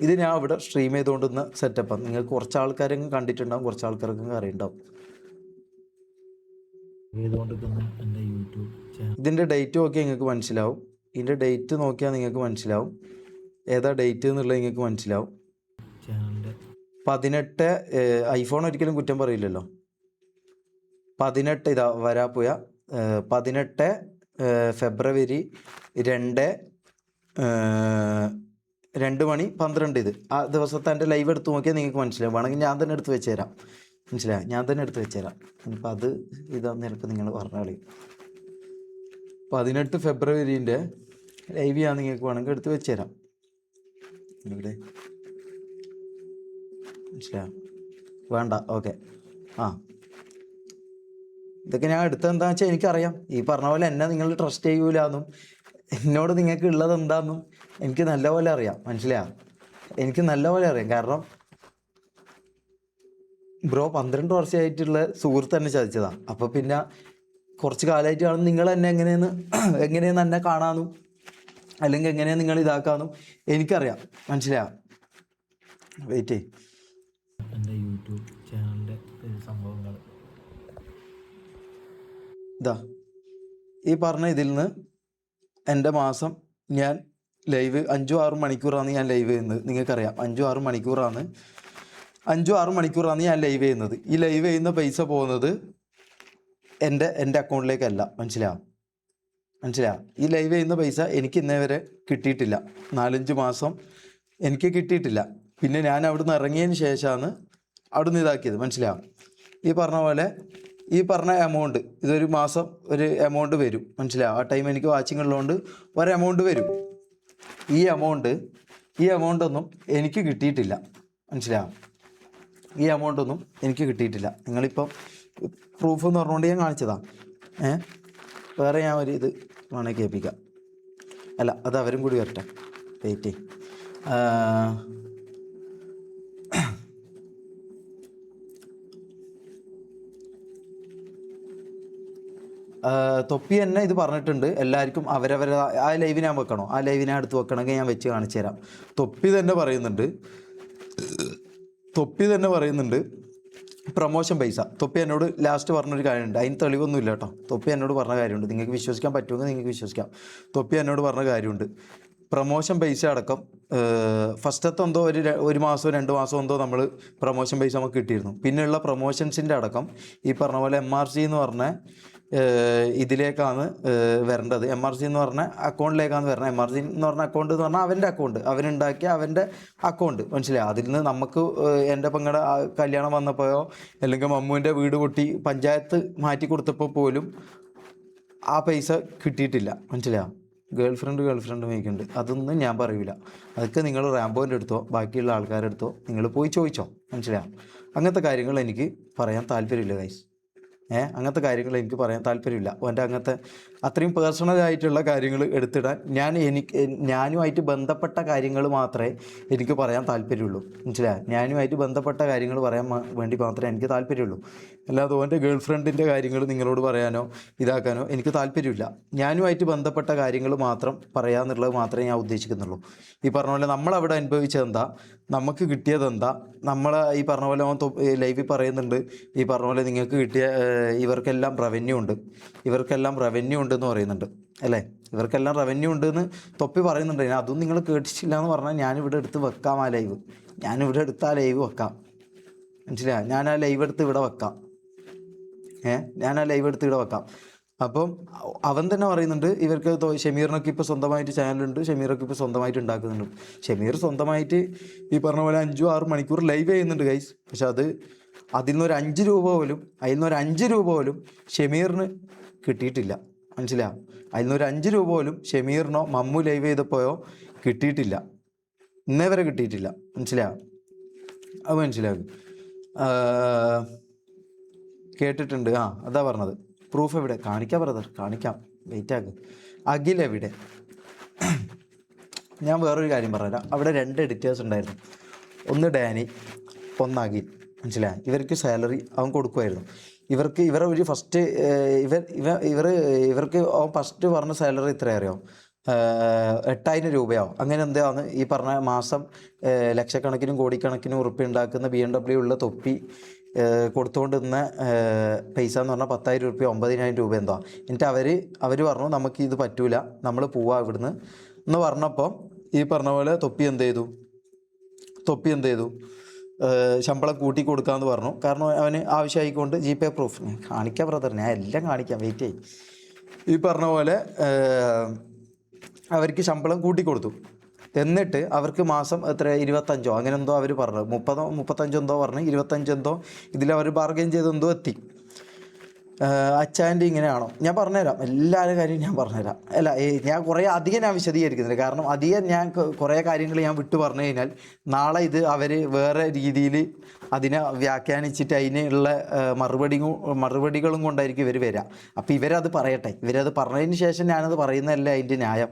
ഇത് ഞാൻ ഇവിടെ സ്ട്രീം ചെയ്തുകൊണ്ടിരുന്ന സെറ്റപ്പാണ്. നിങ്ങൾക്ക് കുറച്ച് ആൾക്കാരെങ്കിലും കണ്ടിട്ടുണ്ടാവും, കുറച്ച് ആൾക്കാർക്കും അറിയുണ്ടാവും. ഇതിൻ്റെ ഡേറ്റ് നോക്കിയാൽ നിങ്ങൾക്ക് മനസ്സിലാവും. ഇതിൻ്റെ ഡേറ്റ് നോക്കിയാൽ നിങ്ങൾക്ക് മനസ്സിലാവും ഏതാ ഡേറ്റ് എന്നുള്ളത് നിങ്ങൾക്ക് മനസ്സിലാവും. 18 ഐഫോൺ ഒരിക്കലും കുറ്റം പറയില്ലല്ലോ. 18 ഇതാ വരാപ്പോയ 18 ഫെബ്രുവരി 2:12 ഇത് ആ ദിവസത്തെ എൻ്റെ ലൈവ് എടുത്ത് നോക്കിയാൽ നിങ്ങൾക്ക് മനസ്സിലാവും. വേണമെങ്കിൽ ഞാൻ തന്നെ എടുത്ത് വെച്ച് തരാം. മനസ്സിലായി? ഞാൻ തന്നെ എടുത്ത് വെച്ച് തരാം. ഇനിയിപ്പോൾ അത് ഇതാന്ന് ചിലപ്പോൾ നിങ്ങൾ പറഞ്ഞാൽ 18 ഫെബ്രുവരിൻ്റെ ലൈവ് ഞാൻ നിങ്ങൾക്ക് വേണമെങ്കിൽ എടുത്ത് വെച്ച് തരാം. ഇവിടെ മനസ്സിലായോ? വേണ്ട, ഓക്കെ. ഇതൊക്കെ ഞാൻ എടുത്തതെന്താണെന്ന് വെച്ചാൽ എനിക്കറിയാം. ഈ പറഞ്ഞ പോലെ എന്നെ നിങ്ങൾ ട്രസ്റ്റ് ചെയ്യൂലെന്നും എന്നോട് നിങ്ങൾക്ക് ഉള്ളത് എന്താണെന്നും എനിക്ക് നല്ലപോലെ അറിയാം. മനസ്സിലായോ? എനിക്ക് നല്ലപോലെ അറിയാം. കാരണം ബ്രോ 12 വർഷമായിട്ടുള്ള സുഹൃത്ത് തന്നെ ചതിച്ചതാണ്. അപ്പോൾ പിന്നെ കുറച്ച് കാലമായിട്ട് കാണും നിങ്ങൾ എന്നെ എങ്ങനെയെന്ന് എന്നെ കാണാമെന്നും അല്ലെങ്കിൽ എങ്ങനെയാണ് നിങ്ങൾ ഇതാക്കാമെന്നും എനിക്കറിയാം. മനസ്സിലായോ? വെയിറ്റ് ചെയ്യും. എൻ്റെ യൂട്യൂബ് ചാനലിൻ്റെ സംഭവങ്ങൾ ഇതാ ഈ പറഞ്ഞ ഇതിൽ നിന്ന് എൻ്റെ മാസം ഞാൻ ലൈവ് 5-6 മണിക്കൂറാണ് ഞാൻ ലൈവ് ചെയ്യുന്നത്. നിങ്ങൾക്കറിയാം 5-6 മണിക്കൂറാണ് ഞാൻ ലൈവ് ചെയ്യുന്നത്. ഈ ലൈവ് ചെയ്യുന്ന പൈസ പോകുന്നത് എൻ്റെ അക്കൗണ്ടിലേക്കല്ല. മനസ്സിലാവും? ഈ ലൈവ് ചെയ്യുന്ന പൈസ എനിക്ക് ഇന്നേ വരെ കിട്ടിയിട്ടില്ല. 4-5 മാസം എനിക്ക് കിട്ടിയിട്ടില്ല. പിന്നെ ഞാൻ അവിടുന്ന് ഇറങ്ങിയതിന് ശേഷമാണ് അവിടുന്ന് ഇതാക്കിയത്. മനസ്സിലാവും? ഈ പറഞ്ഞ പോലെ ഈ പറഞ്ഞ എമൗണ്ട് ഇതൊരു മാസം ഒരു എമൗണ്ട് വരും. മനസ്സിലാവും? ആ ടൈം എനിക്ക് വാച്ചിങ് ഉള്ളതുകൊണ്ട് ഒരു എമൗണ്ട് വരും. ഈ എമൗണ്ടൊന്നും എനിക്ക് കിട്ടിയിട്ടില്ല. മനസ്സിലാവും? ഈ എമൗണ്ടൊന്നും എനിക്ക് കിട്ടിയിട്ടില്ല. നിങ്ങളിപ്പം പ്രൂഫ് എന്ന് പറഞ്ഞുകൊണ്ട് ഞാൻ കാണിച്ചതാണ്. വേറെ ഞാൻ ഒരു ഇത് വേണമെങ്കിൽ കേൾപ്പിക്കാം. അല്ല, അത് അവരും കൂടി വരട്ടെ. വെയിറ്റ്. തൊപ്പി തന്നെ ഇത് പറഞ്ഞിട്ടുണ്ട് എല്ലാവർക്കും അവരവരെ ആ ലൈവ് ഞാൻ വെക്കണോ? ആ ലൈവ് ഞാൻ എടുത്ത് വെക്കണമെങ്കിൽ ഞാൻ വെച്ച് കാണിച്ചു തരാം. തൊപ്പി തന്നെ പറയുന്നുണ്ട് പ്രൊമോഷൻ പൈസ. തൊപ്പി എന്നോട് ലാസ്റ്റ് പറഞ്ഞൊരു കാര്യമുണ്ട്. അതിന് തെളിവൊന്നുമില്ല കേട്ടോ. തൊപ്പി എന്നോട് പറഞ്ഞ കാര്യമുണ്ട്. നിങ്ങൾക്ക് വിശ്വസിക്കാൻ പറ്റുമെങ്കിൽ നിങ്ങൾക്ക് വിശ്വസിക്കാം. തൊപ്പി എന്നോട് പറഞ്ഞ കാര്യമുണ്ട്. പ്രൊമോഷൻ പൈസ അടക്കം ഫസ്റ്റത്തെ എന്തോ ഒരു മാസമോ 2 മാസമോ എന്തോ നമ്മൾ പ്രൊമോഷൻ പൈസ നമുക്ക് കിട്ടിയിരുന്നു. പിന്നെയുള്ള പ്രൊമോഷൻസിൻ്റെ അടക്കം ഈ പറഞ്ഞ പോലെ MRC എന്ന് പറഞ്ഞ ഇതിലേക്കാണ് വരേണ്ടത്. MRC എന്ന് പറഞ്ഞ അക്കൗണ്ടിലേക്കാണ് വരണം. MRC എന്ന് പറഞ്ഞ അക്കൗണ്ട് എന്ന് പറഞ്ഞാൽ അവൻ്റെ അക്കൗണ്ട്, അവനുണ്ടാക്കിയ അവൻ്റെ അക്കൗണ്ട്. മനസ്സിലായി? അതിൽ നിന്ന് നമുക്ക് എൻ്റെ പെങ്ങളുടെ കല്യാണം വന്നപ്പോഴോ അല്ലെങ്കിൽ മമ്മുവിൻ്റെ വീട് പൊട്ടി പഞ്ചായത്ത് മാറ്റി കൊടുത്തപ്പോൾ പോലും ആ പൈസ കിട്ടിയിട്ടില്ല. മനസ്സിലായോ? ഗേൾ ഫ്രണ്ട് മേക്കുന്നുണ്ട്. അതൊന്നും ഞാൻ പറയൂല. അതൊക്കെ നിങ്ങൾ റാംബോൻ്റെ അടുത്തോ ബാക്കിയുള്ള ആൾക്കാരുടെ അടുത്തോ നിങ്ങൾ പോയി ചോദിച്ചോ. മനസ്സിലായോ? അങ്ങനത്തെ കാര്യങ്ങൾ എനിക്ക് പറയാൻ താല്പര്യമില്ല ഗൈസ്. അങ്ങനത്തെ കാര്യങ്ങൾ എനിക്ക് പറയാൻ താല്പര്യമില്ല. എൻ്റെ അങ്ങനത്തെ അത്രയും പേഴ്സണലായിട്ടുള്ള കാര്യങ്ങൾ എടുത്തിടാൻ ഞാനുമായിട്ട് ബന്ധപ്പെട്ട കാര്യങ്ങൾ മാത്രമേ എനിക്ക് പറയാൻ താല്പര്യമുള്ളൂ. മനസ്സിലായോ? ഞാനുമായിട്ട് ബന്ധപ്പെട്ട കാര്യങ്ങൾ പറയാൻ വേണ്ടി മാത്രമേ എനിക്ക് താല്പര്യമുള്ളൂ. അല്ലാതെ ഓൻ്റെ ഗേൾ ഫ്രണ്ടിൻ്റെ കാര്യങ്ങൾ നിങ്ങളോട് പറയാനോ ഇതാക്കാനോ എനിക്ക് താല്പര്യമില്ല. ഞാനുമായിട്ട് ബന്ധപ്പെട്ട കാര്യങ്ങൾ മാത്രം പറയാമെന്നുള്ളത് മാത്രമേ ഞാൻ ഉദ്ദേശിക്കുന്നുള്ളൂ. ഈ പറഞ്ഞ പോലെ നമ്മളവിടെ അനുഭവിച്ചതെന്താ, നമുക്ക് കിട്ടിയതെന്താ, ഈ പറഞ്ഞ പോലെ ലൈവിൽ പറയുന്നുണ്ട്. ഈ പറഞ്ഞ പോലെ നിങ്ങൾക്ക് കിട്ടിയ ഇവർക്കെല്ലാം റവന്യൂ ഉണ്ടെന്ന് പറയുന്നുണ്ട് അല്ലേ? ഇവർക്കെല്ലാം റവന്യൂ ഉണ്ടെന്ന് തൊപ്പി പറയുന്നുണ്ട്. അതും നിങ്ങൾ കേട്ടിട്ടില്ല എന്ന് പറഞ്ഞാൽ ഞാനിവിടെ എടുത്ത് വെക്കാം. ആ ലൈവ് വെക്കാം. മനസ്സിലായോ? ഞാൻ ആ ലൈവ് എടുത്ത് ഇവിടെ വെക്കാം. അപ്പം അവൻ തന്നെ പറയുന്നുണ്ട് ഇവർക്ക് ഷമീറിനൊക്കെ ഇപ്പോൾ സ്വന്തമായിട്ട് ചാനലുണ്ട്, ഷമീറൊക്കെ ഇപ്പോൾ സ്വന്തമായിട്ട് ഉണ്ടാക്കുന്നുണ്ട്. ഷമീർ സ്വന്തമായിട്ട് ഈ പറഞ്ഞ പോലെ 5-6 മണിക്കൂർ ലൈവ് ചെയ്യുന്നുണ്ട് ഗൈസ്. പക്ഷെ അതിൽ നിന്നൊരു 5 രൂപ പോലും ഷമീറിന് കിട്ടിയിട്ടില്ല. മനസ്സിലായോ? അതിൽ നിന്നൊരു 5 രൂപ പോലും ഷമീറിനോ മമ്മു ലൈവ് ചെയ്തപ്പോഴോ കിട്ടിയിട്ടില്ല. ഇന്നേ വരെ കിട്ടിയിട്ടില്ല. മനസ്സിലായോ? അത് മനസ്സിലാകും. കേട്ടിട്ടുണ്ട്. അതാ പറഞ്ഞത്. പ്രൂഫ് എവിടെ? കാണിക്കാം ബ്രദർ, കാണിക്കാം. വെയിറ്റ് ആക്ക്. അഖിൽ എവിടെ? ഞാൻ വേറൊരു കാര്യം പറഞ്ഞുതരാം. അവിടെ 2 എഡിറ്റേഴ്സ് ഉണ്ടായിരുന്നു. ഒന്ന് ഡാനി, ഒന്ന് അഖിൽ. മനസ്സിലായി? ഇവർക്ക് സാലറി അവൻ കൊടുക്കുമായിരുന്നു. ഇവർക്ക് അവൻ ഫസ്റ്റ് പറഞ്ഞ സാലറി എത്ര അറിയോ? 8,000 രൂപയോ അങ്ങനെ എന്താണ് ഈ പറഞ്ഞ മാസം ലക്ഷക്കണക്കിനും കോടിക്കണക്കിനും ഉറുപ്പ്യ ഉണ്ടാക്കുന്ന BMW ഉള്ള തൊപ്പി കൊടുത്തുകൊണ്ട് നിന്ന പൈസ എന്ന് പറഞ്ഞാൽ 10,000 രൂപ 9,000 രൂപ എന്തോ. എന്നിട്ട് അവർ പറഞ്ഞു നമുക്ക് ഇത് പറ്റൂല, നമ്മൾ പോവാ ഇവിടുന്ന് എന്ന് പറഞ്ഞപ്പോൾ ഈ പറഞ്ഞ പോലെ തൊപ്പി എന്ത് ചെയ്തു ശമ്പളം കൂട്ടി കൊടുക്കാമെന്ന് പറഞ്ഞു. കാരണം അവന് ആവശ്യമായിക്കൊണ്ട് GPay പ്രൂഫ് കാണിക്കാം ബ്രദർ, ഞാൻ എല്ലാം കാണിക്കാം, വെയിറ്റ് ചെയ്യും. ഈ പറഞ്ഞ പോലെ അവർക്ക് ശമ്പളം കൂട്ടിക്കൊടുത്തു. എന്നിട്ട് അവർക്ക് മാസം എത്ര 25 അങ്ങനെ എന്തോ അവർ പറഞ്ഞു, 35 എന്തോ പറഞ്ഞു, 25 എന്തോ ഇതിലവർ ബാർഗെയിൻ ചെയ്തെന്തോ എത്തി. അച്ചായൻ്റെ ഇങ്ങനെയാണോ? ഞാൻ പറഞ്ഞുതരാം, എല്ലാവരും കാര്യം ഞാൻ പറഞ്ഞുതരാം. അല്ല ഞാൻ കുറേ അധികം ഞാൻ വിശദീകരിക്കുന്നില്ല, കാരണം അധികം ഞാൻ കുറേ കാര്യങ്ങൾ ഞാൻ വിട്ടു പറഞ്ഞു കഴിഞ്ഞാൽ നാളെ ഇത് അവർ വേറെ രീതിയിൽ അതിനെ വ്യാഖ്യാനിച്ചിട്ട് അതിനുള്ള മറുപടികളും കൊണ്ടായിരിക്കും ഇവർ വരിക. അപ്പോൾ ഇവരത് പറയട്ടെ, ഇവരത് പറഞ്ഞതിന് ശേഷം ഞാനത് പറയുന്നതല്ല അതിൻ്റെ ന്യായം,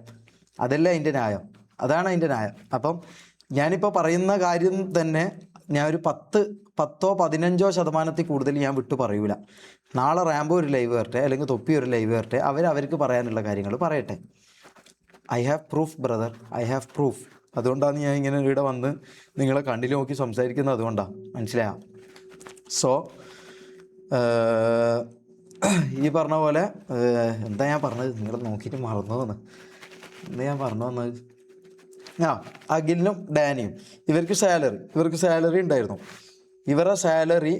അതല്ല അതിൻ്റെ ന്യായം, അതാണ് അതിൻ്റെ ന്യായം. അപ്പം ഞാനിപ്പോൾ പറയുന്ന കാര്യം തന്നെ ഞാൻ ഒരു 10-15% കൂടുതൽ ഞാൻ വിട്ടു പറയൂല. നാളെ റാംബോ ഒരു ലൈവ് വരട്ടെ, അല്ലെങ്കിൽ തൊപ്പി ഒരു ലൈവ് വരട്ടെ, അവർക്ക് പറയാനുള്ള കാര്യങ്ങൾ പറയട്ടെ. I have proof brother, I have proof. അതുകൊണ്ടാണ് ഞാൻ ഇങ്ങനെ ഇവിടെ വന്ന് നിങ്ങളെ കണ്ണിൽ നോക്കി സംസാരിക്കുന്നത്, അതുകൊണ്ടാണ്, മനസ്സിലായോ? സോ ഈ പറഞ്ഞ പോലെ എന്താ ഞാൻ പറഞ്ഞത്, നിങ്ങൾ നോക്കിയിട്ട് മറന്നു എന്താ ഞാൻ പറഞ്ഞു വന്നത്? അഖിലിനും ഡാനിയും ഇവർക്ക് സാലറി ഉണ്ടായിരുന്നു. ഇവരുടെ സാലറി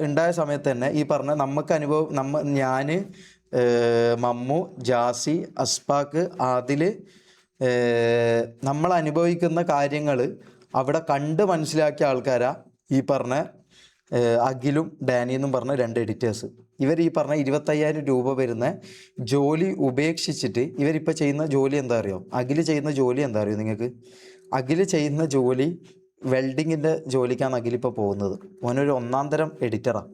ഉണ്ടായ സമയത്ത് തന്നെ ഈ പറഞ്ഞ ഞാൻ മമ്മു, ജാസി, അസ്പാക്ക്, ആദിൽ നമ്മൾ അനുഭവിക്കുന്ന കാര്യങ്ങൾ അവിടെ കണ്ട് മനസ്സിലാക്കിയ ആൾക്കാരാ ഈ പറഞ്ഞ അഖിലും ഡാനി എന്നും പറഞ്ഞ 2 എഡിറ്റേഴ്സ്. ഇവർ ഈ പറഞ്ഞ 25,000 രൂപ വരുന്ന ജോലി ഉപേക്ഷിച്ചിട്ട് ഇവരിപ്പോൾ ചെയ്യുന്ന ജോലി എന്താ അറിയോ? അഖിൽ ചെയ്യുന്ന ജോലി എന്താ അറിയോ നിങ്ങൾക്ക്? അഖിൽ ചെയ്യുന്ന ജോലി വെൽഡിങ്ങിൻ്റെ ജോലിക്കാണ് അഖിലിപ്പോൾ പോകുന്നത്. ഓനൊരു ഒന്നാം തരം എഡിറ്ററാണ്.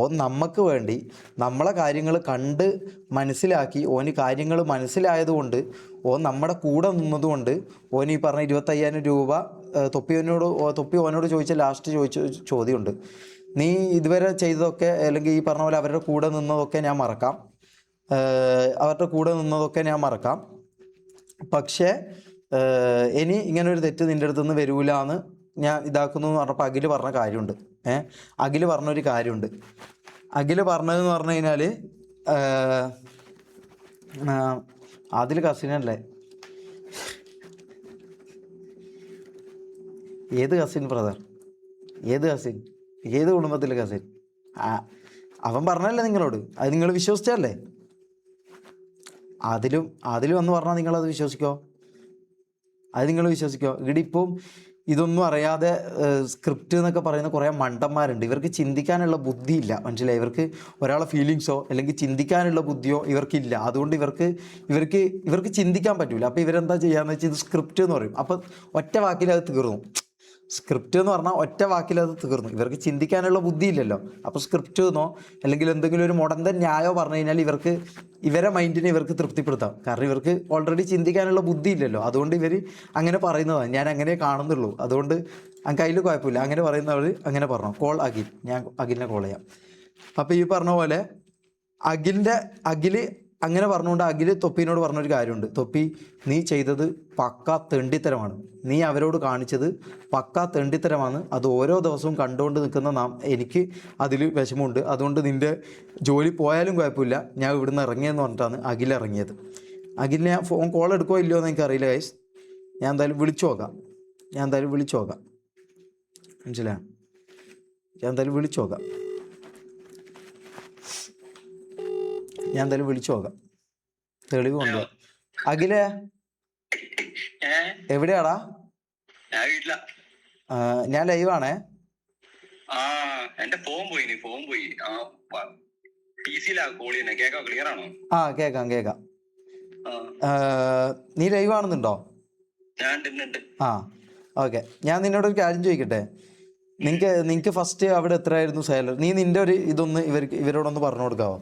ഓൻ നമുക്ക് വേണ്ടി നമ്മളെ കാര്യങ്ങൾ കണ്ട് മനസ്സിലാക്കി, ഓന് കാര്യങ്ങൾ മനസ്സിലായതുകൊണ്ട് ഓൻ നമ്മുടെ കൂടെ നിന്നതുകൊണ്ട് ഓൻ ഈ പറഞ്ഞ 25,000 രൂപ തൊപ്പി ഓനോട് ചോദിച്ച ചോദ്യമുണ്ട്. നീ ഇതുവരെ ചെയ്തതൊക്കെ അല്ലെങ്കിൽ ഈ പറഞ്ഞ പോലെ അവരുടെ കൂടെ നിന്നതൊക്കെ ഞാൻ മറക്കാം, പക്ഷേ ഇനി ഇങ്ങനൊരു തെറ്റ് നിൻ്റെ അടുത്ത് നിന്ന് വരൂല എന്ന് ഞാൻ ഇതാക്കുന്നു എന്ന് പറഞ്ഞപ്പോൾ അഖിൽ പറഞ്ഞ കാര്യമുണ്ട്. അഖിൽ പറഞ്ഞൊരു കാര്യമുണ്ട്. അഖിൽ പറഞ്ഞതെന്ന് പറഞ്ഞു കഴിഞ്ഞാൽ അതിൽ കസിനല്ലേ? ഏത് കസിൻ ബ്രദർ? ഏത് കുടുംബത്തിലെ കസിൻ? അവൻ പറഞ്ഞല്ലേ നിങ്ങളോട്, അത് നിങ്ങൾ വിശ്വസിച്ചല്ലേ? അതിലും എന്ന് പറഞ്ഞാൽ നിങ്ങളത് വിശ്വസിക്കോ? ഇവിടെ ഇപ്പം ഇതൊന്നും അറിയാതെ സ്ക്രിപ്റ്റ് എന്നൊക്കെ പറയുന്ന കുറേ മണ്ടന്മാരുണ്ട്. ഇവർക്ക് ചിന്തിക്കാനുള്ള ബുദ്ധിയില്ല, മനസ്സിലായി? ഇവർക്ക് ഒരാളെ ഫീലിങ്സോ അല്ലെങ്കിൽ ചിന്തിക്കാനുള്ള ബുദ്ധിയോ ഇവർക്കില്ല. അതുകൊണ്ട് ഇവർക്ക് ചിന്തിക്കാൻ പറ്റില്ല. അപ്പോൾ ഇവരെന്താ ചെയ്യാന്ന് വെച്ചാൽ ഇത് സ്ക്രിപ്റ്റ് എന്ന് പറയും. അപ്പം ഒറ്റ വാക്കിൽ അത് തീർന്നു. സ്ക്രിപ്റ്റ് എന്ന് പറഞ്ഞാൽ ഒറ്റ വാക്കിലത് തീർന്നു. ഇവർക്ക് ചിന്തിക്കാനുള്ള ബുദ്ധിയില്ലല്ലോ. അപ്പോൾ സ്ക്രിപ്റ്റ് എന്നോ അല്ലെങ്കിൽ എന്തെങ്കിലും ഒരു മുടന്തൻ ന്യായോ പറഞ്ഞു കഴിഞ്ഞാൽ ഇവരെ മൈൻഡിനെ ഇവർക്ക് തൃപ്തിപ്പെടുത്താം. കാരണം ഇവർക്ക് ഓൾറെഡി ചിന്തിക്കാനുള്ള ബുദ്ധി ഇല്ലല്ലോ. അതുകൊണ്ട് ഇവർ അങ്ങനെ പറയുന്നതാണ്. ഞാൻ അങ്ങനെ കാണുന്നുള്ളൂ, അതുകൊണ്ട് അതിൽ കുഴപ്പമില്ല. അങ്ങനെ പറയുന്നവർ അങ്ങനെ പറഞ്ഞു. കോൾ അഖിൽ, ഞാൻ അഖിലിനെ കോൾ ചെയ്യാം. അപ്പോൾ ഈ പറഞ്ഞ പോലെ അഖിൽ അങ്ങനെ പറഞ്ഞുകൊണ്ട് അഖിൽ തൊപ്പിനോട് പറഞ്ഞൊരു കാര്യമുണ്ട്. തൊപ്പി, നീ ചെയ്തത് പക്കാ തെണ്ടിത്തരമാണ്. നീ അവരോട് കാണിച്ചത് പക്കാ തെണ്ടിത്തരമാണ്. അത് ഓരോ ദിവസവും കണ്ടുകൊണ്ട് നിൽക്കുന്ന എനിക്ക് അതിൽ വിഷമമുണ്ട്. അതുകൊണ്ട് നിൻ്റെ ജോലി പോയാലും കുഴപ്പമില്ല, ഞാൻ ഇവിടുന്ന് ഇറങ്ങിയെന്ന് പറഞ്ഞിട്ടാണ് അഖിൽ ഇറങ്ങിയത്. അഖിലിനെ ഞാൻ ഫോൺ കോൾ എടുക്കുമോ ഇല്ലയോ എന്ന് എനിക്കറിയില്ല ഗൈസ്. ഞാൻ എന്തായാലും വിളിച്ചു നോക്കാം. മനസ്സിലായോ? ഞാൻ എന്തായാലും വിളിച്ചു നോക്കാം. തെളിവ് കൊണ്ടുപോകാം. അഖിലേ, എവിടെയാടാ? ഞാൻ ലൈവാണേ. കേക്കാം. നീ ലൈവ് ആണെന്നുണ്ടോ? ഓക്കെ. ഞാൻ നിന്നോടൊരു കാര്യം ചോദിക്കട്ടെ. നിനക്ക് ഫസ്റ്റ് അവിടെ എത്രയായിരുന്നു സാലറി? നീ നിന്റെ ഒരു ഇതൊന്ന് ഇവരോടൊന്ന് പറഞ്ഞു കൊടുക്കാവോ?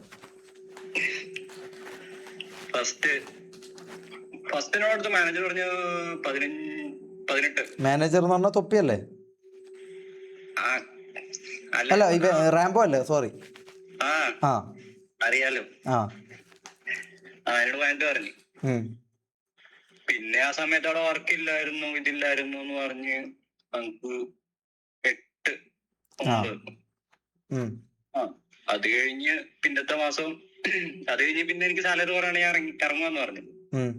മാനേജർ എന്ന് പറഞ്ഞാൽ തൊപ്പിയല്ലേ? അല്ല, റാംബോ അല്ലേ? സോറി. അറിയാലോ. അവനോട് വാങ്ങിട്ട് പറഞ്ഞു. ഉം. പിന്നെ ആ സമയത്ത് അവിടെ വർക്ക് ഇല്ലായിരുന്നു, ഇതില്ലായിരുന്നു എന്ന് പറഞ്ഞ് നമുക്ക് 8 ഉം. ആ അത് കഴിഞ്ഞ് പിന്നത്തെ മാസം അത് കഴിഞ്ഞ് പിന്നെ എനിക്ക് സാലറി പറയുകയാണെങ്കിൽ ഇറങ്ങുമെന്ന് പറഞ്ഞു. ഉം.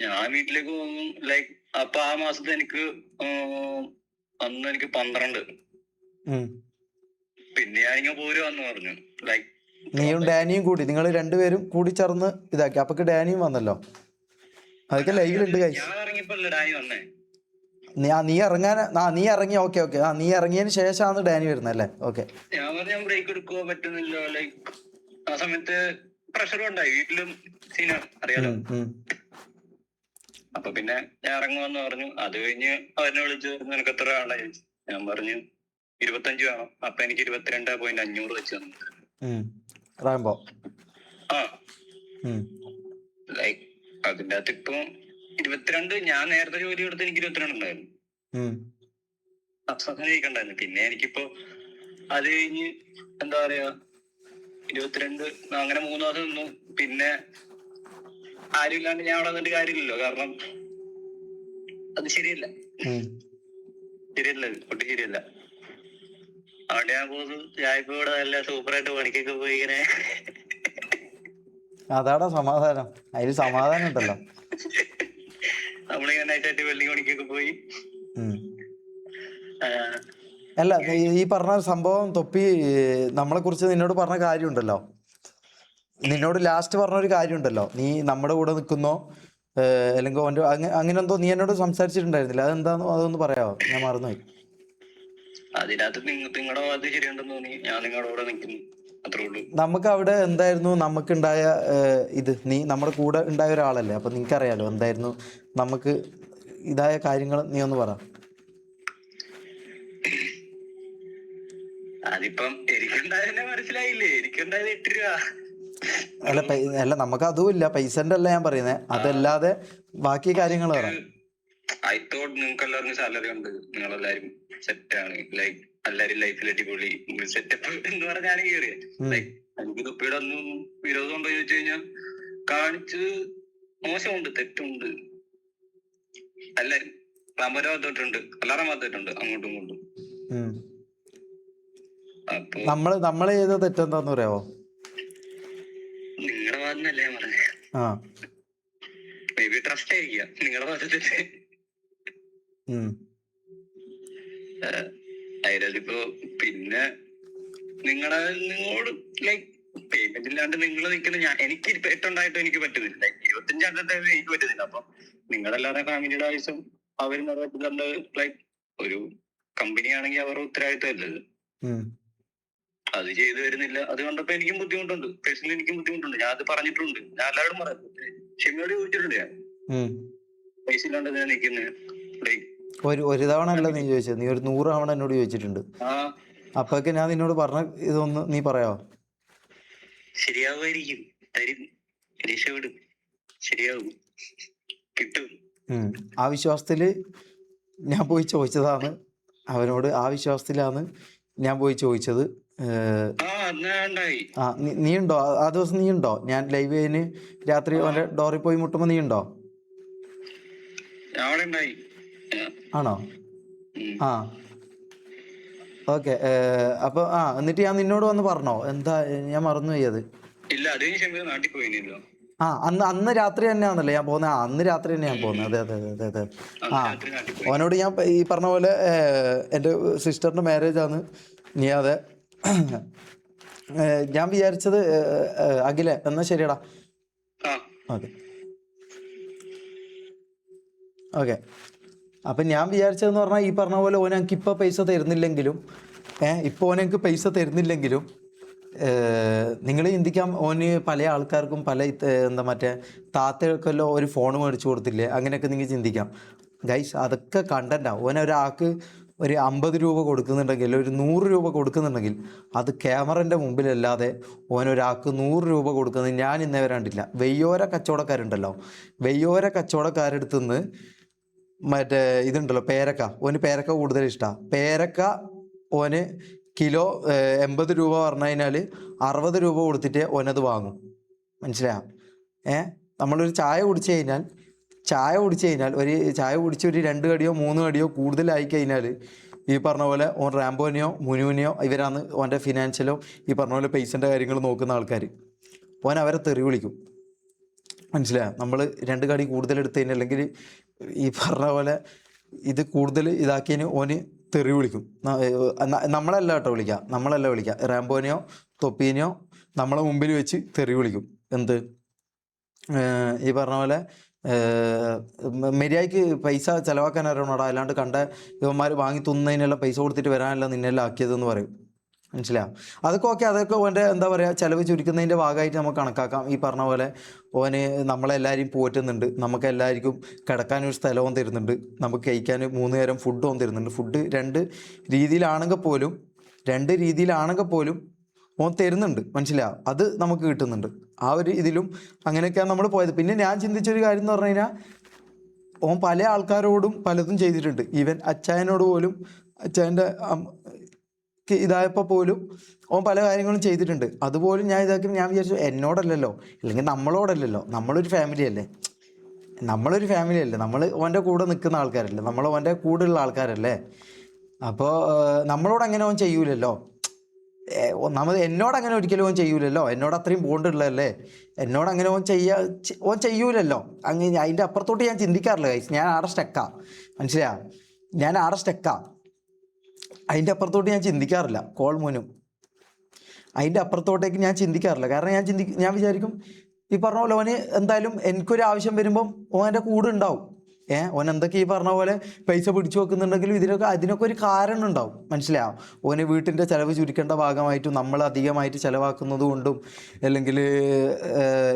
ഞാൻ വീട്ടിലേക്ക് പോകുന്നു. ലൈക്ക് അപ്പൊ ആ മാസത്തെ എനിക്ക് അന്ന് എനിക്ക് 12. ഉം. പിന്നെ ഞാനിങ്ങനെ പോരുവാന്ന് പറഞ്ഞു. ലൈക്ക് നീയും ഡാനിയും കൂടി, നിങ്ങൾ രണ്ടുപേരും കൂടി ചേർന്ന് ഇതാക്കി. അപ്പൊക്ക് ഡാനിയും വന്നല്ലോ, അതൊക്കെ ലൈവിലുണ്ട് ഗൈസ്. ഞാൻ ഇറങ്ങിയപ്പോ ഡാനി വന്നേ. നീ ഇറങ്ങാൻ നീ ഇറങ്ങി. Okay okay. നീ ഇറങ്ങിയതിന് ശേഷമാണ് ഡാനി വരുന്നത് അല്ലേ? ഓക്കെ. ഞാൻ പറഞ്ഞു ഞാൻ ബ്രേക്ക് എടുക്കുക പറ്റുന്നില്ല. ലൈക്ക് ആ സമയത്ത് പ്രഷറും ഉണ്ടായി വീട്ടിലും, സീനാണ് അറിയാലോ. അപ്പൊ പിന്നെ ഞാൻ ഇറങ്ങുമെന്ന് പറഞ്ഞു. അത് കഴിഞ്ഞ് അവനെ വിളിച്ചു, നിനക്ക് എത്ര വേണ്ട ചോദിച്ചു. ഞാൻ പറഞ്ഞു 25 വേണം. അപ്പൊ എനിക്ക് 22.500 വെച്ച് തന്നു. ആ ലൈക്ക് അതിന്റെ അകത്ത് ഇപ്പൊ 22. ഞാൻ നേരത്തെ ജോലി എടുത്ത് എനിക്ക് 22 ഉണ്ടായിരുന്നു. ജയിക്കണ്ടായിരുന്നു. പിന്നെ എനിക്കിപ്പോ അത് കഴിഞ്ഞ് എന്താ പറയാ 22 അങ്ങനെ 3 മാസം നിന്നു. പിന്നെ ആരും ഇല്ലാണ്ട് ഞാൻ അവിടെ നിന്നിട്ട് കാര്യമില്ലല്ലോ. കാരണം അത് ശരിയല്ല, ഒട്ടും ശരിയല്ല. അവിടെ ഞാൻ പോകുന്നു. ഞാൻ ഇപ്പൊ ഇവിടെ നല്ല സൂപ്പറായിട്ട് പണിക്കൊക്കെ പോയി ഇങ്ങനെ. അതാടാ സമാധാനം. അതിൽ സമാധാനം ഉണ്ടല്ലോ. നമ്മളിങ്ങനെ നൈറ്റായിട്ട് വെൽഡിങ് പണിക്കൊക്കെ പോയി. അല്ല, ഈ പറഞ്ഞ സംഭവം തൊപ്പി നമ്മളെ കുറിച്ച് നിന്നോട് പറഞ്ഞ കാര്യമുണ്ടല്ലോ, നിന്നോട് ലാസ്റ്റ് പറഞ്ഞൊരു കാര്യമുണ്ടല്ലോ, നീ നമ്മുടെ കൂടെ നിൽക്കുന്നോ അല്ലെങ്കിൽ ഓൻ്റെ അങ്ങനെ എന്തോ നീ എന്നോട് സംസാരിച്ചിട്ടുണ്ടായിരുന്നില്ല. അതെന്താന്ന് അതൊന്ന് പറയാമോ? ഞാൻ മറന്നുപോയി. അതിനകത്ത് നിങ്ങളുടെ ഭാഗത്ത് ശരിയുണ്ടെന്ന് തോന്നി. ഞാൻ നിങ്ങളുടെ കൂടെ നിൽക്കുന്നു, അത്രേ ഉള്ളൂ. നമുക്ക് അവിടെ എന്തായിരുന്നു നമുക്കുണ്ടായ ഇത്, നീ നമ്മുടെ കൂടെ ഉണ്ടായ ഒരാളല്ലേ, അപ്പം നിനക്കറിയാലോ എന്തായിരുന്നു നമുക്ക് ഇതായ കാര്യങ്ങൾ. നീ ഒന്ന് പറ. അതിപ്പം എനിക്കുണ്ടായതന്നെ മനസ്സിലായില്ലേ. എനിക്കുണ്ടായത് 8 രൂപ. അല്ല നമുക്ക് അതും ഇല്ല, പൈസന്റെ അല്ല ഞാൻ പറയുന്നത്, അതല്ലാതെ ബാക്കി കാര്യങ്ങൾ പറ. ഐ തോട്ട് നിങ്ങൾക്ക് എല്ലാവർക്കും സാലറി ഉണ്ട്, നിങ്ങളെല്ലാരും സെറ്റ് ആണ്, ലൈക്ക് എല്ലാരും ലൈഫിൽ അടിപൊളി സെറ്റപ്പ് എന്ന് പറഞ്ഞാണ് കയറിയ. ലൈക്ക് എനിക്ക് തൊപ്പിയുടെ ഒന്നും വിരോധം ഉണ്ടോ ചോദിച്ചു കഴിഞ്ഞാൽ കാണിച്ച് മോശമുണ്ട്, തെറ്റുണ്ട്. എല്ലാരും ക്ലാമ്പര ഭാഗത്തോട്ടുണ്ട്, എല്ലാവരുടെ ഭാഗത്തോട്ടുണ്ട്, അങ്ങോട്ടും ഇങ്ങോട്ടും. അപ്പൊ നമ്മള് ചെയ്ത തെറ്റെന്താന്ന് പറയാവോ? നിങ്ങളുടെ ഭാഗത്തുനിന്നല്ലേ ഞാൻ പറഞ്ഞേ. മേ ബി ട്രസ്റ്റ് ആയിരിക്കാം നിങ്ങളുടെ ഭാഗത്തെ. അതിനകത്തിപ്പോ പിന്നെ നിങ്ങളോട് ലൈക്ക് പേയ്മെന്റ് ഇല്ലാണ്ട് നിങ്ങൾ നിൽക്കുന്ന എനിക്ക് 8 ഉണ്ടായിട്ടും എനിക്ക് പറ്റുന്നില്ല. 25 എനിക്ക് പറ്റുന്നില്ല. അപ്പൊ നിങ്ങളല്ലാതെ ഫാമിലിയുടെ ആവശ്യം അവർ നിറവേറ്റുന്നുണ്ട്. ലൈക്ക് ഒരു കമ്പനി ആണെങ്കിൽ അവരുടെ ഉത്തരവാദിത്വം അല്ലത്. അത് ചെയ്തു വരുന്നില്ല. അത് കണ്ടപ്പോ എനിക്കും ബുദ്ധിമുട്ടുണ്ട്, പേഴ്സണലി എനിക്കും ബുദ്ധിമുട്ടുണ്ട്. ഞാൻ അത് പറഞ്ഞിട്ടുണ്ട്, ഞാൻ എല്ലാവരും പറഞ്ഞു. ക്ഷമയോട് ചോദിച്ചിട്ടുണ്ട് ഞാൻ, പൈസ ഇല്ലാണ്ട് ഞാൻ നിൽക്കുന്നത്. ഒരു തവണ അല്ല നീ ചോദിച്ചത്, നീ ഒരു 100 തവണ എന്നോട് ചോദിച്ചിട്ടുണ്ട്. അപ്പൊക്കെ ഞാൻ നിന്നോട് പറഞ്ഞ ഇതൊന്ന് നീ പറയാവോ? ശരിയാവുമായിരിക്കും, തരും, രക്ഷപ്പെടും, ശരിയാവും, കിട്ടും. ആ വിശ്വാസത്തില് ഞാൻ പോയി ചോദിച്ചതാണ് അവനോട്. ആ വിശ്വാസത്തിലാണ് ഞാൻ പോയി ചോദിച്ചത്. നീ ഉണ്ടോ ആ ദിവസം? നീ ഉണ്ടോ? ഞാൻ ലൈവ് കഴിഞ്ഞ് രാത്രി അവൻ്റെ ഡോറിൽ പോയി മുട്ടുമ്പോ നീ ഉണ്ടോ? ആണോ? ഓക്കെ. അപ്പൊ എന്നിട്ട് ഞാൻ നിന്നോട് വന്ന് പറഞ്ഞോ? എന്താ ഞാൻ മറന്നുപോയി അത്. അന്ന് രാത്രി തന്നെയാണല്ലോ ഞാൻ പോകുന്നത്. അന്ന് രാത്രി തന്നെ ഞാൻ പോകുന്നത്. അതെ അതെ അതെ അതെ. അവനോട് ഞാൻ ഈ പറഞ്ഞ പോലെ എൻ്റെ സിസ്റ്ററിൻ്റെ മാരേജാണ്. നീ അതെ ഞാൻ വിചാരിച്ചത് അഖിലേ എന്നാ ശരിയടാ. Okay okay. അപ്പം ഞാൻ വിചാരിച്ചതെന്ന് പറഞ്ഞാൽ ഈ പറഞ്ഞ പോലെ ഓൻ എനിക്ക് ഇപ്പോൾ പൈസ തരുന്നില്ലെങ്കിലും ഇപ്പോൾ ഓൻ എനിക്ക് പൈസ തരുന്നില്ലെങ്കിലും നിങ്ങൾ ചിന്തിക്കാം, ഓന് പല ആൾക്കാർക്കും പല എന്താ മറ്റേ താത്തകൾക്കെല്ലാം ഒരു ഫോൺ മേടിച്ചു കൊടുത്തില്ലേ, അങ്ങനെയൊക്കെ നിങ്ങൾ ചിന്തിക്കാം. ഗൈസ് അതൊക്കെ കണ്ടന്റാണ്. ഓനൊരാൾക്ക് ഒരു 50 രൂപ കൊടുക്കുന്നുണ്ടെങ്കിൽ, ഒരു 100 രൂപ കൊടുക്കുന്നുണ്ടെങ്കിൽ അത് ക്യാമറൻ്റെ മുമ്പിലല്ലാതെ ഓനൊരാൾക്ക് 100 രൂപ കൊടുക്കുന്നത് ഞാൻ ഇന്നേ വരെ കണ്ടില്ല. വെയ്യോര കച്ചവടക്കാരുണ്ടല്ലോ, വെയ്യോര കച്ചവടക്കാരെടുത്തു നിന്ന് മറ്റേ ഇതുണ്ടല്ലോ പേരക്ക, ഓന് പേരക്ക കൂടുതൽ ഇഷ്ടമാണ്. പേരക്ക ഓന് കിലോ 80 രൂപ പറഞ്ഞു കഴിഞ്ഞാൽ 60 രൂപ കൊടുത്തിട്ട് ഓനത് വാങ്ങും. മനസ്സിലായോ? നമ്മളൊരു ചായ കുടിച്ചു കഴിഞ്ഞാൽ ഒരു ചായ കുടിച്ച് ഒരു 2 കടിയോ 3 കടിയോ കൂടുതലായി കഴിഞ്ഞാൽ ഈ പറഞ്ഞ പോലെ ഓൻ റാംബോനെയോ മുനുവിനെയോ ഇവരാണ് ഓൻ്റെ ഫിനാൻഷ്യലോ ഈ പറഞ്ഞ പോലെ പൈസൻ്റെ കാര്യങ്ങൾ നോക്കുന്ന ആൾക്കാർ. ഓൻ അവരെ തെറി വിളിക്കും. മനസ്സിലായോ? നമ്മൾ 2 കടി കൂടുതൽ എടുത്തതിന് അല്ലെങ്കിൽ ഈ പറഞ്ഞ പോലെ ഇത് കൂടുതൽ ഇതാക്കിയതിന് ഓന് തെറി വിളിക്കും. നമ്മളല്ല കേട്ടോ വിളിക്കുക റാംബോനെയോ തൊപ്പീനെയോ നമ്മളെ മുമ്പിൽ വെച്ച് തെറി വിളിക്കും. എന്ത് ഈ പറഞ്ഞ പോലെ മര്യാദയ്ക്ക് പൈസ ചിലവാക്കാൻ അറിയണോടാ, അല്ലാണ്ട് കണ്ട ഇവന്മാർ വാങ്ങി തിന്നതിനെല്ലാം പൈസ കൊടുത്തിട്ട് വരാനല്ല നിന്നെല്ലാം ആക്കിയതെന്ന് പറയും. മനസ്സിലാവും? അതൊക്കെ ഓൻ്റെ എന്താ പറയുക, ചിലവ് ചുരുക്കുന്നതിൻ്റെ ഭാഗമായിട്ട് നമുക്ക് കണക്കാക്കാം. ഈ പറഞ്ഞ പോലെ ഓന് നമ്മളെല്ലാവരെയും പോറ്റുന്നുണ്ട്, നമുക്ക് എല്ലാവർക്കും കിടക്കാനൊരു സ്ഥലവും തരുന്നുണ്ട്, നമുക്ക് കഴിക്കാൻ 3 നേരം ഫുഡും തരുന്നുണ്ട്. ഫുഡ് 2 രീതിയിലാണെങ്കിൽ പോലും ഓൻ തരുന്നുണ്ട്. മനസ്സിലാവും? അത് നമുക്ക് കിട്ടുന്നുണ്ട്. ആ ഒരു ഇതിലും അങ്ങനെയൊക്കെയാണ് നമ്മൾ പോയത്. പിന്നെ ഞാൻ ചിന്തിച്ചൊരു കാര്യം എന്ന് പറഞ്ഞു കഴിഞ്ഞാൽ ഓൻ പല ആൾക്കാരോടും പലതും ചെയ്തിട്ടുണ്ട്. ഈവൻ അച്ചായനോട് പോലും, അച്ചായൻ്റെ ഇതായപ്പോൾ പോലും ഓൻ പല കാര്യങ്ങളും ചെയ്തിട്ടുണ്ട്. അതുപോലും ഞാൻ വിചാരിച്ചു എന്നോടല്ലല്ലോ, അല്ലെങ്കിൽ നമ്മളോടല്ലല്ലോ, നമ്മളൊരു ഫാമിലി അല്ലേ, നമ്മൾ ഓൻ്റെ കൂടെ നിൽക്കുന്ന ആൾക്കാരല്ലേ, നമ്മൾ ഓൻ്റെ കൂടെയുള്ള ആൾക്കാരല്ലേ. അപ്പോൾ നമ്മളോട് അങ്ങനെ ഓൻ ചെയ്യൂലല്ലോ. ഒന്നാമത് എന്നോടങ്ങനെ ഒരിക്കലും ഓൻ ചെയ്യൂലല്ലോ, എന്നോട് അത്രയും ബോണ്ടുള്ളതല്ലേ, എന്നോടങ്ങനെ ഓൻ ചെയ്യൂലല്ലോ. അങ്ങനെ അതിൻ്റെ അപ്പുറത്തോട്ട് ഞാൻ ചിന്തിക്കാറില്ല ഗൈസ്. ഞാൻ ആടെ സ്റ്റക്കാ. മനസ്സിലായോ? അതിൻ്റെ അപ്പുറത്തോട്ട് ഞാൻ ചിന്തിക്കാറില്ല. കോൾമോനും അതിൻ്റെ അപ്പുറത്തോട്ടേക്ക് ഞാൻ ചിന്തിക്കാറില്ല. കാരണം ഞാൻ വിചാരിക്കും ഈ പറഞ്ഞ പോലെ ഓന് എന്തായാലും എനിക്കൊരു ആവശ്യം വരുമ്പം ഓൻ എൻ്റെ കൂടെ ഉണ്ടാവും. ഓൻ എന്തൊക്കെ ഈ പറഞ്ഞ പോലെ പൈസ പിടിച്ചു വെക്കുന്നുണ്ടെങ്കിലും അതിനൊക്കെ ഒരു കാരണം ഉണ്ടാവും. മനസ്സിലാവും? ഓന് വീട്ടിൻ്റെ ചിലവ് ചുരുക്കേണ്ട ഭാഗമായിട്ടും നമ്മൾ അധികമായിട്ട് ചിലവാക്കുന്നത് കൊണ്ടും, അല്ലെങ്കിൽ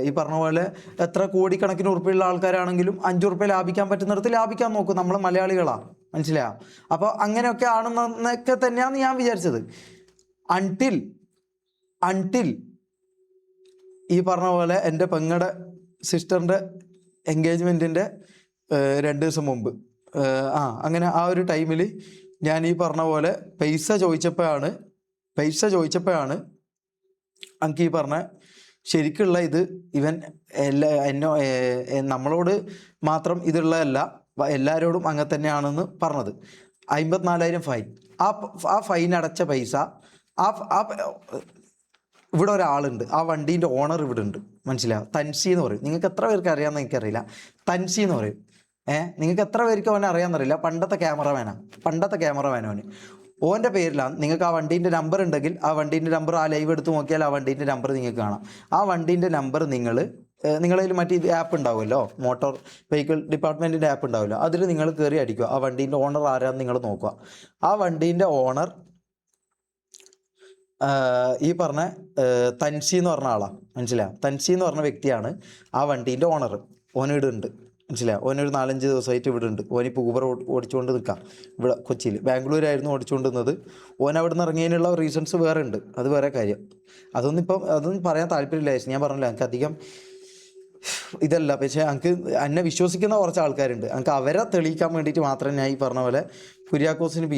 ഈ പറഞ്ഞ പോലെ എത്ര കോടിക്കണക്കിന് ഉറുപ്പിയുള്ള ആൾക്കാരാണെങ്കിലും 5 ഉറുപ്പ്യ ലാഭിക്കാൻ പറ്റുന്നിടത്ത് ലാഭിക്കാൻ നോക്കും. നമ്മൾ മലയാളികളാണ്. മനസ്സിലായോ? അപ്പോൾ അങ്ങനെയൊക്കെ ആണെന്നൊക്കെ തന്നെയാണ് ഞാൻ വിചാരിച്ചത്. അൺടിൽ ഈ പറഞ്ഞ പോലെ എൻ്റെ പെങ്ങളുടെ സിസ്റ്ററിൻ്റെ എൻഗേജ്മെൻറ്റിൻ്റെ 2 ദിവസം മുമ്പ് അങ്ങനെ ആ ഒരു ടൈമിൽ ഞാൻ ഈ പറഞ്ഞ പോലെ പൈസ ചോദിച്ചപ്പോഴാണ് എനിക്ക് ഈ പറഞ്ഞ ശരിക്കുള്ള ഇത് ഇവൻ നമ്മളോട് മാത്രം ഇതുള്ളതല്ല, എല്ലാവരോടും അങ്ങനെ തന്നെയാണെന്ന് പറഞ്ഞത്. 54,000 ഫൈൻ. ആ ഫൈൻ അടച്ച പൈസ ഇവിടെ ഒരാളുണ്ട്, ആ വണ്ടീൻ്റെ ഓണർ ഇവിടെ ഉണ്ട്. മനസ്സിലാവും? തൻസി എന്ന് പറയും. നിങ്ങൾക്ക് എത്ര പേർക്ക് അറിയാമെന്ന് എനിക്കറിയില്ല. തൻസി എന്ന് പറയും. നിങ്ങൾക്ക് എത്ര പേർക്ക് അവനെ അറിയാമെന്നറിയില്ല. പണ്ടത്തെ ക്യാമറമാനാണ് അവന്. ഓൻ്റെ പേരിലാണ്. നിങ്ങൾക്ക് ആ വണ്ടീൻ്റെ നമ്പർ ഉണ്ടെങ്കിൽ ആ വണ്ടീൻ്റെ നമ്പർ, ആ ലൈവ് എടുത്ത് നോക്കിയാൽ ആ വണ്ടീൻ്റെ നമ്പർ നിങ്ങൾക്ക് കാണാം. ആ വണ്ടീൻ്റെ നമ്പർ നിങ്ങളതിൽ മറ്റേ ആപ്പ് ഉണ്ടാവുമല്ലോ, മോട്ടോർ വെഹിക്കിൾ ഡിപ്പാർട്ട്മെൻറ്റിൻ്റെ ആപ്പ് ഉണ്ടാവുമല്ലോ, അതിൽ നിങ്ങൾ കയറി അടിക്കുക. ആ വണ്ടീൻ്റെ ഓണർ ആരാന്ന് നിങ്ങൾ നോക്കുക. ആ വണ്ടീൻ്റെ ഓണർ ഈ പറഞ്ഞ തൻസി എന്ന് പറഞ്ഞ ആളാണ്. മനസ്സിലായോ? തൻസി എന്ന് പറഞ്ഞ വ്യക്തിയാണ് ആ വണ്ടീൻ്റെ ഓണർ. ഓനിവിടെ ഉണ്ട്. മനസ്സിലായോ? ഓനൊരു 4-5 ദിവസമായിട്ട് ഇവിടെ ഉണ്ട്. ഓനിപ്പോൾ ഊബർ ഓടിച്ചുകൊണ്ട് നിൽക്കാം ഇവിടെ കൊച്ചിയിൽ. ബാംഗ്ലൂരായിരുന്നു ഓടിച്ചുകൊണ്ടിരുന്നത്. ഓൻ അവിടെ നിന്ന് ഇറങ്ങിയതിനുള്ള റീസൺസ് വേറെ ഉണ്ട്, അത് വേറെ കാര്യം. അതൊന്നും പറയാൻ താല്പര്യമില്ല. ഞാൻ പറഞ്ഞില്ല, എനിക്ക് അധികം ഇതല്ല. പക്ഷേ എനിക്ക് എന്നെ വിശ്വസിക്കുന്ന കുറച്ച് ആൾക്കാരുണ്ട്. എനിക്ക് അവരെ തെളിയിക്കാൻ വേണ്ടിയിട്ട് മാത്രം ഞാൻ ഈ പറഞ്ഞ പോലെ കുര്യാക്കോസിന്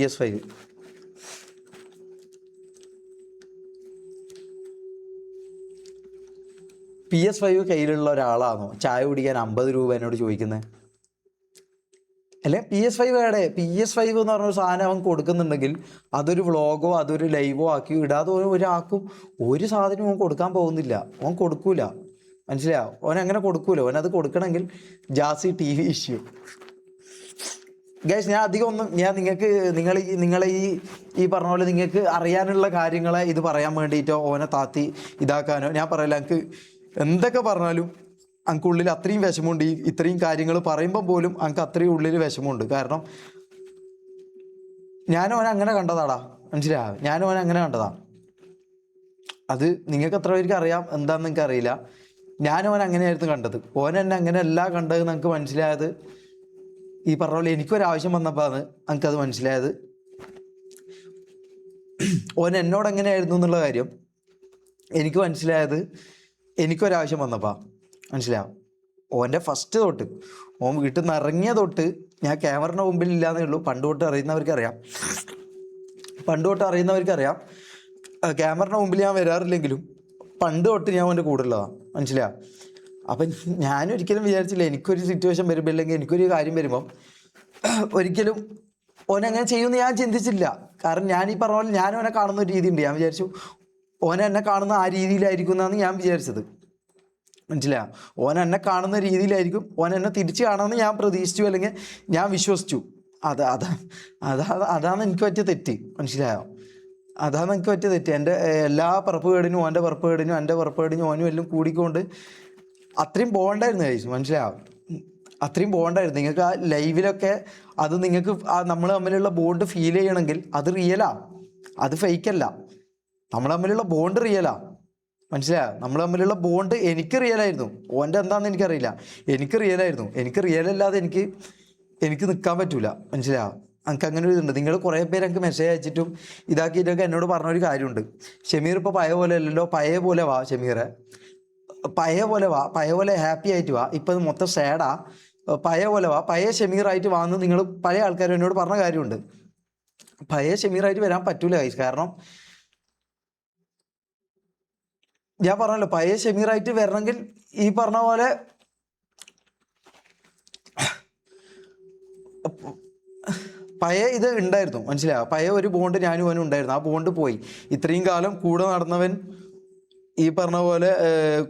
PS5 കയ്യിലുള്ള ഒരാളാണോ ചായ കുടിക്കാൻ 50 രൂപ എന്നോട് ചോദിക്കുന്നത്? അല്ലെ PS5 എന്ന് പറഞ്ഞൊരു സാധനം അവൻ കൊടുക്കുന്നുണ്ടെങ്കിൽ അതൊരു വ്ളോഗോ അതൊരു ലൈവോ ആക്കി ഇടാതെ ഒരാൾക്കും ഒരു സാധനവും അവൻ കൊടുക്കാൻ പോകുന്നില്ല. ഓൻ കൊടുക്കൂല. മനസ്സിലാവും? ഓൻ അങ്ങനെ കൊടുക്കൂല. ഓനത് കൊടുക്കണമെങ്കിൽ ജാസി TV ഇഷ്യൂ. ഗൈസ്, ഞാൻ അധികം ഒന്നും നിങ്ങളെ ഈ പറഞ്ഞ പോലെ നിങ്ങൾക്ക് അറിയാനുള്ള കാര്യങ്ങളെ ഇത് പറയാൻ വേണ്ടിയിട്ടോ ഓനെ താത്തി ഇതാക്കാനോ ഞാൻ പറയില്ല. എനിക്ക് എന്തൊക്കെ പറഞ്ഞാലും എനിക്ക് ഉള്ളിൽ അത്രയും വിഷമമുണ്ട്. ഇത്രയും കാര്യങ്ങൾ പറയുമ്പം പോലും എനിക്ക് അത്രയും ഉള്ളിൽ വിഷമമുണ്ട്. കാരണം ഞാനും ഓനെ അങ്ങനെ കണ്ടതാടാ. മനസ്സിലായോ? ഞാനും ഓനെ അങ്ങനെ കണ്ടതാ. അത് നിങ്ങൾക്ക് എത്ര പേർക്ക് അറിയാം എന്താണെന്ന് നിങ്ങൾക്ക് അറിയില്ല. ഞാനും ഓനെ അങ്ങനെയായിരുന്നു കണ്ടത്. ഓനെന്നെ അങ്ങനെയല്ല കണ്ടത്. നിങ്ങൾക്ക് മനസ്സിലായത് ഈ പറഞ്ഞ പോലെ എനിക്കൊരാവശ്യം വന്നപ്പോഴാണ് എനിക്കത് മനസ്സിലായത്. ഓൻ എന്നോട് എങ്ങനെയായിരുന്നു എന്നുള്ള കാര്യം എനിക്ക് മനസ്സിലായത് എനിക്കൊരാവശ്യം വന്നപ്പോൾ. മനസ്സിലാവും? ഓൻ്റെ ഫസ്റ്റ് തൊട്ട് ഓൻ വീട്ടിൽ നിന്ന് ഇറങ്ങിയ തൊട്ട് ഞാൻ ക്യാമറയുടെ മുമ്പിൽ ഇല്ലാന്നേ ഉള്ളൂ. പണ്ട് തൊട്ട് അറിയുന്നവർക്കറിയാം. ക്യാമറയുടെ മുമ്പിൽ ഞാൻ വരാറില്ലെങ്കിലും പണ്ട് തൊട്ട് ഞാൻ അവൻ്റെ കൂടെ ഉള്ളതാണ്. മനസ്സിലായോ? അപ്പം ഞാനൊരിക്കലും വിചാരിച്ചില്ല എനിക്കൊരു സിറ്റുവേഷൻ വരുമ്പോൾ അല്ലെങ്കിൽ എനിക്കൊരു കാര്യം വരുമ്പം ഒരിക്കലും ഓനങ്ങനെ ചെയ്യുമെന്ന് ഞാൻ ചിന്തിച്ചില്ല. കാരണം ഞാൻ ഈ പറഞ്ഞ പോലെ ഞാൻ ഓനെ കാണുന്ന ഒരു രീതിയുണ്ട്. ഞാൻ വിചാരിച്ചു ഓനെ എന്നെ കാണുന്ന ആ രീതിയിലായിരിക്കും എന്നാണ് ഞാൻ വിചാരിച്ചത്. മനസ്സിലായോ? ഓൻ എന്നെ കാണുന്ന രീതിയിലായിരിക്കും ഓൻ എന്നെ തിരിച്ച് കാണുമെന്ന് ഞാൻ പ്രതീക്ഷിച്ചു, അല്ലെങ്കിൽ ഞാൻ വിശ്വസിച്ചു. അതാണ് എനിക്ക് പറ്റിയ തെറ്റ്. മനസ്സിലായോ? അതാണ് എനിക്ക് പറ്റിയ തെറ്റ്. എൻ്റെ എല്ലാ പറപ്പുകേടിനും ഓൻ്റെ പറപ്പുകേടിനും എൻ്റെ പറപ്പുകേടിനും ഓനും എല്ലാം കൂടിക്കൊണ്ട് അത്രയും ബോണ്ടായിരുന്നു കഴിച്ചു. മനസ്സിലാവും? അത്രയും ബോണ്ടായിരുന്നു. നിങ്ങൾക്ക് ആ ലൈവിലൊക്കെ അത് നിങ്ങൾക്ക് നമ്മൾ തമ്മിലുള്ള ബോണ്ട് ഫീൽ ചെയ്യണമെങ്കിൽ അത് റിയലാ, അത് ഫേക്കല്ല. നമ്മൾ തമ്മിലുള്ള ബോണ്ട് റിയലാ. മനസ്സിലായോ? നമ്മൾ തമ്മിലുള്ള ബോണ്ട് എനിക്ക് റിയലായിരുന്നു. ഓൻ്റെ എന്താണെന്ന് എനിക്കറിയില്ല, എനിക്ക് റിയലായിരുന്നു. എനിക്ക് റിയലല്ലാതെ എനിക്ക് നിൽക്കാൻ പറ്റൂല. മനസ്സിലായോ? എനിക്ക് അങ്ങനെ ഒരു ഇതുണ്ട്. നിങ്ങൾ കുറേ പേര് എനിക്ക് മെസ്സേജ് അയച്ചിട്ടും ഇതാക്കിയിട്ടൊക്കെ എന്നോട് പറഞ്ഞൊരു കാര്യമുണ്ട്. ഷമീർ ഇപ്പോൾ പഴയ പോലെ അല്ലല്ലോ, പഴയ പോലെ വാ ഷമീറെ, പഴയ പോലെ വാ, പഴയ പോലെ ഹാപ്പി ആയിട്ട് വാ, ഇപ്പം ഇത് മൊത്തം സാഡാ, പഴയ പോലെ വാ, പഴയ ഷമീറായിട്ട് വാന്ന് നിങ്ങൾ പഴയ ആൾക്കാർ എന്നോട് പറഞ്ഞ കാര്യമുണ്ട്. പഴയ ഷമീറായിട്ട് വരാൻ പറ്റൂല ഗൈസ്. കാരണം ഞാൻ പറഞ്ഞല്ലോ, പഴയ ഷമീറായിട്ട് വരണമെങ്കിൽ ഈ പറഞ്ഞ പോലെ പഴയ ഇത് ഉണ്ടായിരുന്നു. മനസ്സിലായോ? പഴയ ഒരു ബോണ്ട് ഞാനും അവനും ഉണ്ടായിരുന്നു. ആ ബോണ്ട് പോയി. ഇത്രയും കാലം കൂടെ നടന്നവൻ ഈ പറഞ്ഞ പോലെ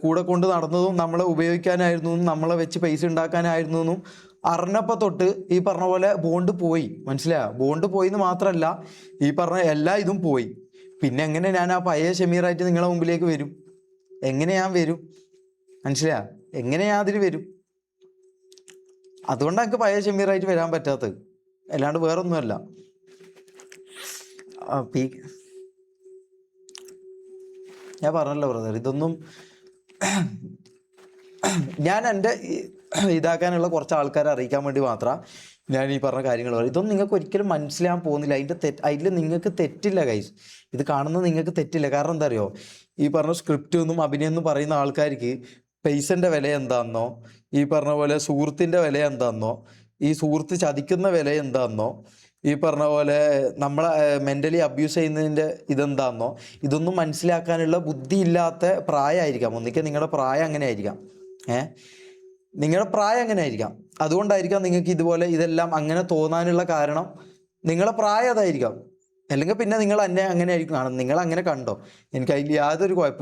കൂടെ കൊണ്ട് നടന്നതും നമ്മളെ ഉപയോഗിക്കാനായിരുന്നു, നമ്മളെ വെച്ച് പൈസ ഉണ്ടാക്കാനായിരുന്നു എന്നും അറിഞ്ഞപ്പോൾ തൊട്ട് ഈ പറഞ്ഞ പോലെ ബോണ്ട് പോയി. മനസ്സിലായോ? ബോണ്ട് പോയി എന്ന് മാത്രമല്ല, ഈ പറഞ്ഞ എല്ലാ ഇതും പോയി. പിന്നെ എങ്ങനെ ഞാൻ ആ പഴയ ഷമീറായിട്ട് നിങ്ങളെ മുമ്പിലേക്ക് വരും? എങ്ങനെ ഞാൻ വരും? മനസ്സിലായോ? എങ്ങനെ ഞാൻ അതിൽ വരും? അതുകൊണ്ടാണ് എനിക്ക് പഴയ ഷമീറായിട്ട് വരാൻ പറ്റാത്തത്, അല്ലാണ്ട് വേറൊന്നുമല്ല. ഞാൻ പറഞ്ഞല്ലോ ബ്രദർ, ഇതൊന്നും ഞാൻ എൻ്റെ ഇതാക്കാനുള്ള കുറച്ച് ആൾക്കാരെ അറിയിക്കാൻ വേണ്ടി മാത്രമാണ് ഞാൻ ഈ പറഞ്ഞ കാര്യങ്ങൾ പറയും. ഇതൊന്നും നിങ്ങൾക്ക് ഒരിക്കലും മനസ്സിലാകാൻ പോകുന്നില്ല. അതിൽ നിങ്ങൾക്ക് തെറ്റില്ല ഗൈസ്. ഇത് കാണുന്നത് നിങ്ങൾക്ക് തെറ്റില്ല. കാരണം എന്താ അറിയോ? ഈ പറഞ്ഞ സ്ക്രിപ്റ്റ് ഒന്നും അഭിനയം എന്നും പറയുന്ന ആൾക്കാർക്ക് പൈസൻ്റെ വില എന്താണെന്നോ, ഈ പറഞ്ഞ പോലെ സുഹൃത്തിൻ്റെ വില എന്താണെന്നോ, ഈ സുഹൃത്ത് ചതിക്കുന്ന വില എന്താണെന്നോ, ഈ പറഞ്ഞ പോലെ നമ്മളെ മെൻ്റലി അബ്യൂസ് ചെയ്യുന്നതിൻ്റെ ഇതെന്താണെന്നോ ഇതൊന്നും മനസ്സിലാക്കാനുള്ള ബുദ്ധിയില്ലാത്ത പ്രായമായിരിക്കാം. ഒന്നിക്കൽ നിങ്ങളുടെ പ്രായം അങ്ങനെ ആയിരിക്കാം. നിങ്ങളുടെ പ്രായം അങ്ങനെ ആയിരിക്കാം. അതുകൊണ്ടായിരിക്കാം നിങ്ങൾക്ക് ഇതുപോലെ ഇതെല്ലാം അങ്ങനെ തോന്നാനുള്ള കാരണം. നിങ്ങളെ പ്രായം അതായിരിക്കാം. അല്ലെങ്കിൽ പിന്നെ നിങ്ങൾ എന്നെ അങ്ങനെ ആയിരിക്കും കാണുന്നത്. നിങ്ങൾ അങ്ങനെ കണ്ടോ? എനിക്ക് അതിൽ യാതൊരു കുഴപ്പമില്ല.